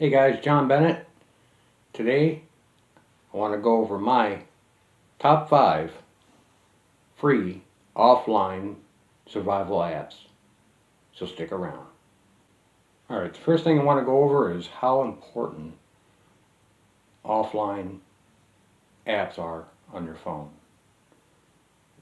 Hey guys, John Bennett. Today I want to go over my top 5 free offline survival apps. So stick around. Alright, the first thing I want to go over is how important offline apps are on your phone.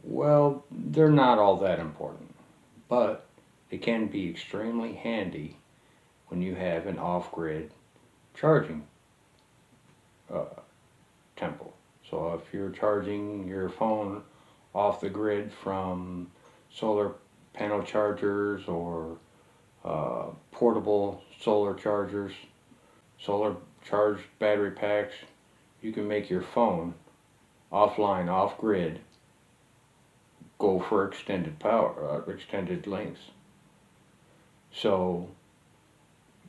Well, they're not all that important, but they can be extremely handy when you have an off-grid charging temple. So if you're charging your phone off the grid from solar panel chargers or portable solar chargers, solar charged battery packs, you can make your phone offline, off grid, go for extended power, extended lengths. So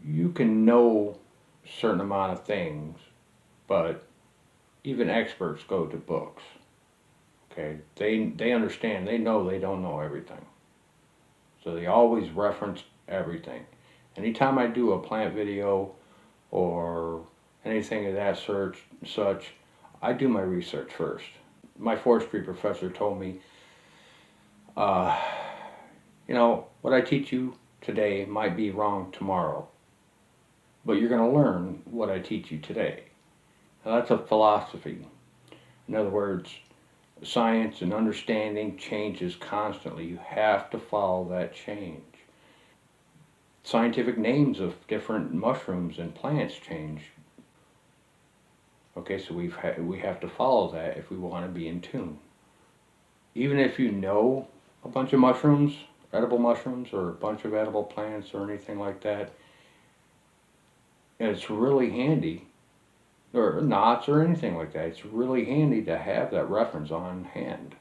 you can know a certain amount of things, but even experts go to books. Okay, they understand, they know they don't know everything. So they always reference everything. Anytime I do a plant video or anything of that such, I do my research first. My forestry professor told me, what I teach you today might be wrong tomorrow, but you're going to learn what I teach you today. Now that's a philosophy. In other words, science and understanding changes constantly. You have to follow that change. Scientific names of different mushrooms and plants change. Okay, so we have to follow that if we want to be in tune. Even if you know a bunch of mushrooms, edible mushrooms, or a bunch of edible plants or anything like that, it's really handy, or knots or anything like that, it's really handy to have that reference on hand.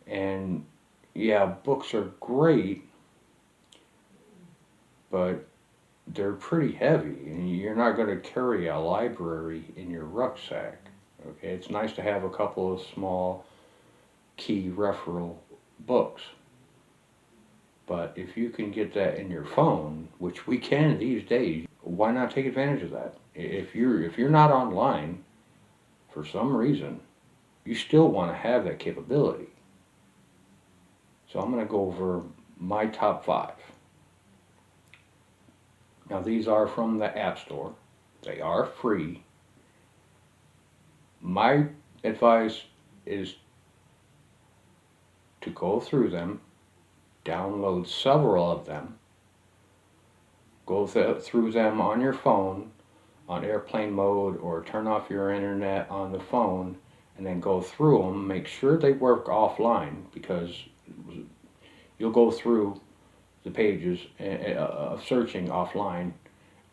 And yeah, books are great, but they're pretty heavy, and you're not going to carry a library in your rucksack. Okay, it's nice to have a couple of small key referral books, but if you can get that in your phone, which we can these days, why not take advantage of that? If you're not online for some reason, you still want to have that capability. So I'm going to go over my top 5. Now these are from the App Store. They are free. My advice is to go through them, download several of them, go through them on your phone on airplane mode, or turn off your internet on the phone, and then go through them. Make sure they work offline, because you'll go through the pages of searching offline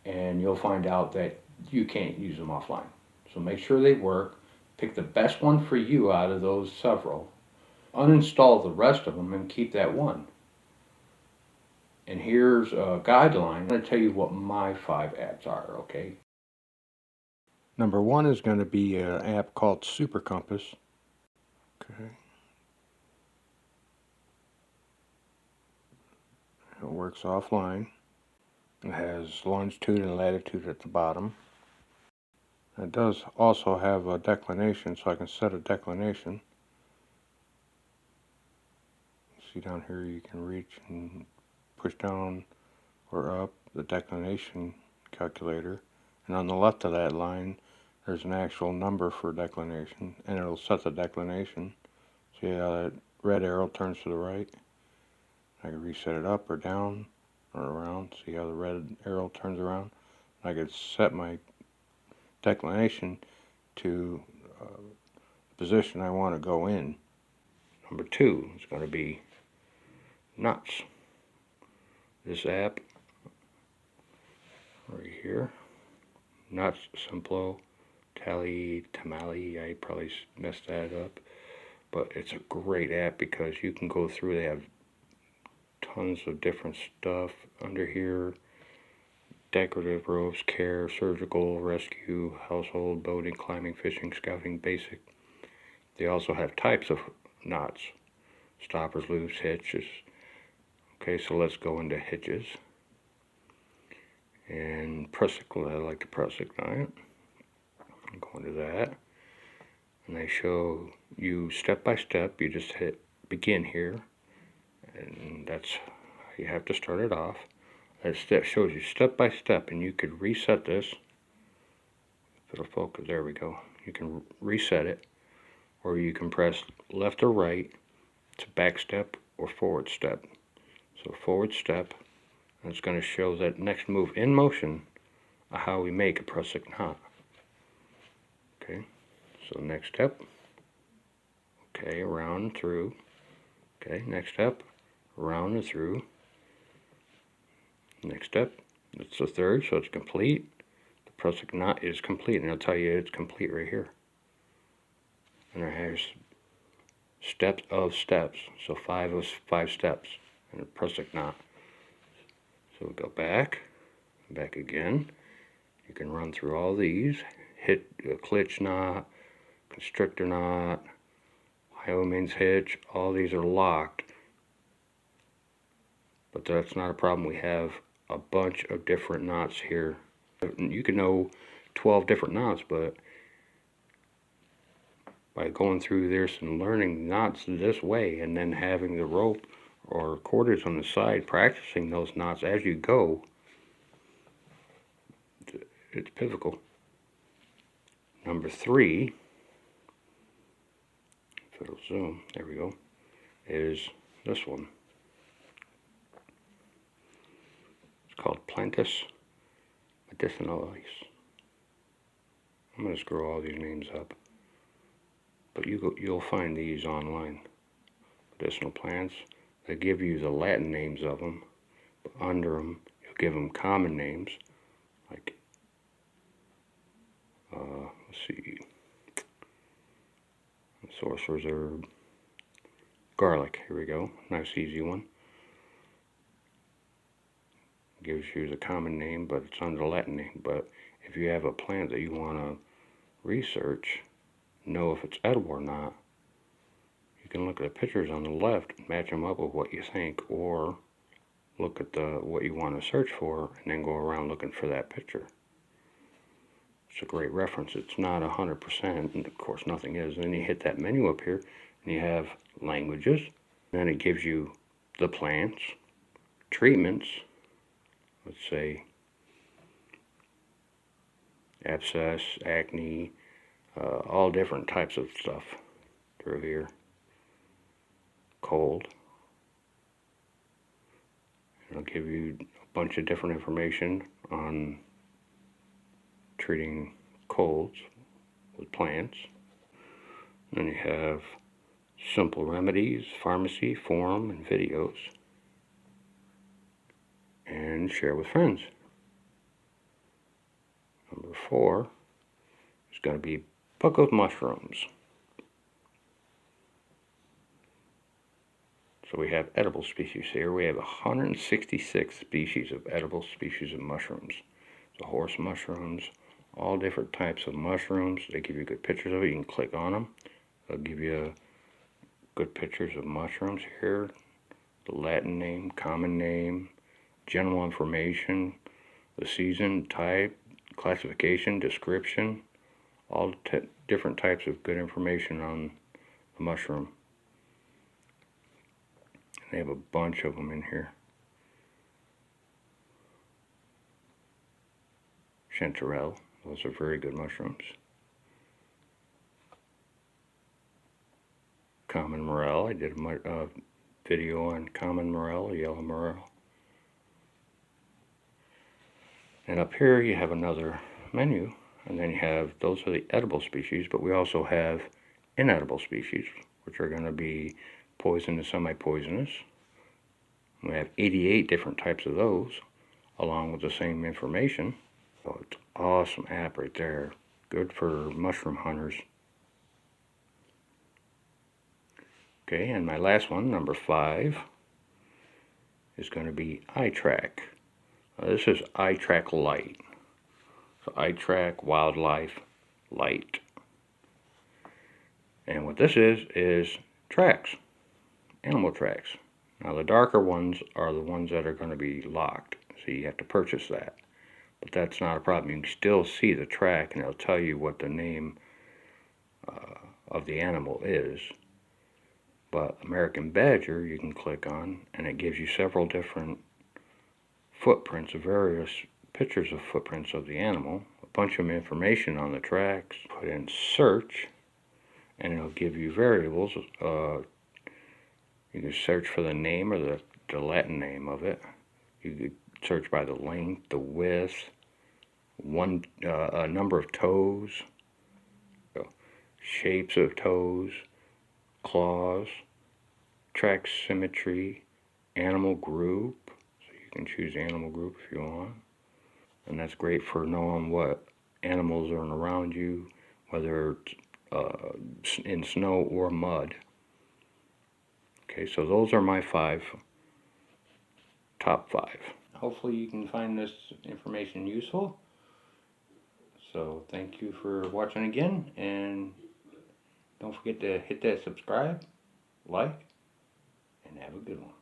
and you'll find out that you can't use them offline. So make sure they work. Pick the best one for you out of those several. Uninstall the rest of them and keep that one. And here's a guideline. I'm going to tell you what my 5 apps are, okay? Number 1 is going to be an app called Super Compass. Okay. It works offline. It has longitude and latitude at the bottom. It does also have a declination, so I can set a declination. See down here, you can reach and push down or up the declination calculator. And on the left of that line, there's an actual number for declination, and it'll set the declination. See how that red arrow turns to the right? I can reset it up or down or around. See how the red arrow turns around? I could set my declination to the position I want to go in. Number 2 is going to be Knots. This app right here, Knots Simplo Tamale. I probably messed that up, but it's a great app because you can go through. They have tons of different stuff under here: decorative ropes, care, surgical, rescue, household, boating, climbing, fishing, scouting, basic. They also have types of knots: stoppers, loops, hitches. Okay, so let's go into hitches. and Prusik. I like the Prusik diet. I'm going to that, and they show you step by step. You just hit begin here, and that's how you have to start it off. That shows you step by step, and you could reset this. If it'll focus, there we go. You can reset it, or you can press left or right to back step or forward step. So forward step, and it's going to show that next move in motion of how we make a Prusik knot. Okay, so next step. Okay, around and through. Okay, next step, around and through. Next step, it's the third, so it's complete. The Prusik knot is complete, and I'll tell you it's complete right here. And it has steps of steps, so five steps in a Prusik knot. So we go back again. You can run through all these, hit a klitsch knot, constrictor knot, Heilmann's hitch. All these are locked, but that's not a problem. We have a bunch of different knots here. You can know 12 different knots, but by going through this and learning knots this way, and then having the rope or quarters on the side, practicing those knots as you go, it's pivotal. Number 3, if it'll zoom, there we go, is this one. It's called Plantus Medicinalis. I'm going to screw all these names up, but you'll find these online. Medicinal plants. They give you the Latin names of them, but under them you'll give them common names like let's see, sorcerer's herb, garlic. Here we go, nice easy one. Gives you the common name, but it's under the Latin name. But if you have a plant that you want to research, know if it's edible or not, you can look at the pictures on the left and match them up with what you think, or look at what you want to search for and then go around looking for that picture. It's a great reference. It's not 100%, and of course nothing is. And then you hit that menu up here and you have languages. Then it gives you the plants, treatments, let's say abscess, acne, all different types of stuff through here. Cold. It'll give you a bunch of different information on treating colds with plants. Then you have simple remedies, pharmacy, forum, and videos. And share with friends. Number 4 is going to be book of mushrooms. So we have edible species here. We have 166 species of edible species of mushrooms. So horse mushrooms, all different types of mushrooms. They give you good pictures of it. You can click on them. They'll give you good pictures of mushrooms here. The Latin name, common name, general information, the season, type, classification, description, all different types of good information on the mushroom. They have a bunch of them in here. Chanterelle, those are very good mushrooms. Common morel, I did a video on common morel, yellow morel. And up here you have another menu, and then you have, those are the edible species, but we also have inedible species, which are going to be poisonous, semi-poisonous. We have 88 different types of those, along with the same information. So it's an awesome app right there. Good for mushroom hunters. Okay, and my last one, number 5, is going to be iTrack. This is iTrack Lite. So iTrack Wildlife Lite. And what this is tracks, animal tracks. Now the darker ones are the ones that are going to be locked, so you have to purchase that. but that's not a problem. You can still see the track, and it'll tell you what the name of the animal is. But American Badger you can click on, and it gives you several different footprints of various pictures of footprints of the animal, a bunch of information on the tracks. Put in search, and it'll give you variables. You can search for the name or the Latin name of it. You could search by the length, the width, a number of toes, shapes of toes, claws, track symmetry, animal group. So you can choose animal group if you want. And that's great for knowing what animals are around you, whether it's in snow or mud. Okay, so those are my top five. Hopefully you can find this information useful. So thank you for watching again, and don't forget to hit that subscribe, like, and have a good one.